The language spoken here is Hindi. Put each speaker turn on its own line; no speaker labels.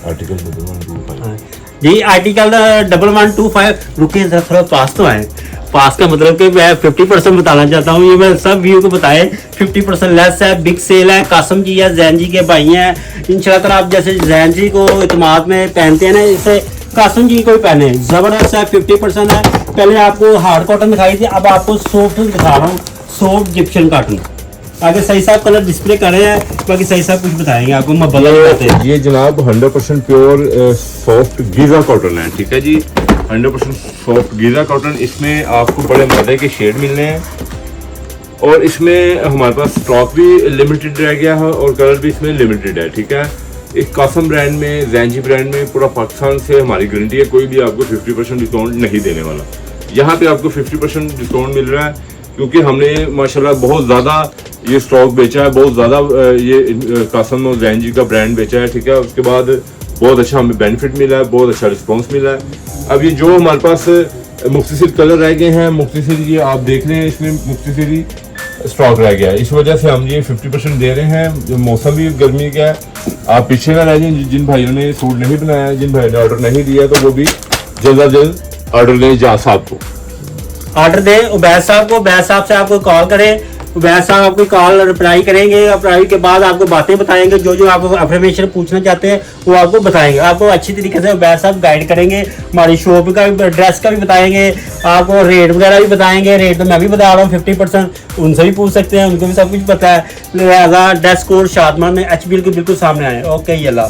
आर्टिकल 1125
जी आर्टिकल 1125। रुकिए जरा थोड़ा पास तो आए। पास का मतलब कि मैं 50% बताना चाहता हूँ, ये मैं सब व्यू को बताए। 50% लेस है, बिग सेल है, कासम जी है, जैन जी के भाई हैं। इंशाल्लाह आप जैसे जैन जी को इतमाद में पहनते हैं ना, इसे कासम जी को भी पहने। जबरदस्त है, 50% है। पहले आपको हार्ड कॉटन दिखाई थी, अब आपको सॉफ्ट दिखा रहा हूँ, सॉफ्ट जिप्शन कॉटन। आगे सही साहब कलर डिस्प्ले कर रहे हैं, बाकी सही साहब कुछ बताएंगे आपको। मैं बताते हैं
ये जनाब 100% प्योर सॉफ्ट गीजा कॉटन है, ठीक है जी। 100% सॉफ्ट गीजा कॉटन। इसमें आपको बड़े मजे के शेड मिलने हैं और इसमें हमारे पास स्टॉक भी लिमिटेड रह गया है और कलर भी इसमें लिमिटेड है, ठीक है। एक कासम ब्रांड में, जैनजी ब्रांड में पूरा पाकिस्तान से हमारी गारंटी है, कोई भी आपको 50% डिस्काउंट नहीं देने वाला। यहाँ पे आपको 50% डिस्काउंट मिल रहा है क्योंकि हमने माशाल्लाह बहुत ज़्यादा ये स्टॉक बेचा है, बहुत ज़्यादा ये कासम और जैनजी का ब्रांड बेचा है, ठीक है। उसके बाद बहुत अच्छा हमें बेनिफिट मिला है, बहुत अच्छा रिस्पॉन्स मिला है। अब ये जो हमारे पास मुख्तसर कलर रह गए हैं, मुख्तसर ये आप देख रहे हैं, इसमें मुख्तसर ही स्टॉक रह गया है। इस वजह से हम ये 50% दे रहे हैं। मौसम भी गर्मी का है, आप पीछे ना रह जाए। जिन भाइयों ने सूट नहीं बनाया, जिन भाइयों ने ऑर्डर नहीं दिया, तो वो भी जल्द अज जल्द ऑर्डर लें जा साहब को,
ऑर्डर दें उबैद साहब को। उबैद साहब से आपको कॉल करें, उबैद साहब आपको कॉल रिप्लाई करेंगे। रिप्लाई के बाद आपको बातें बताएंगे, जो जो आप इंफॉर्मेशन पूछना चाहते हैं वो आपको बताएंगे। आपको अच्छी तरीके से उबैद साहब गाइड करेंगे। हमारी शॉप का भी, ड्रेस का भी बताएंगे, आपको रेट वगैरह भी बताएंगे। रेट तो मैं भी बता रहा हूँ 50%, उनसे भी पूछ सकते हैं, उनको भी सब कुछ पता है। लिहाजा ड्रेस कोड शादमान में HBL के बिल्कुल सामने आए। ओके, अल्लाह।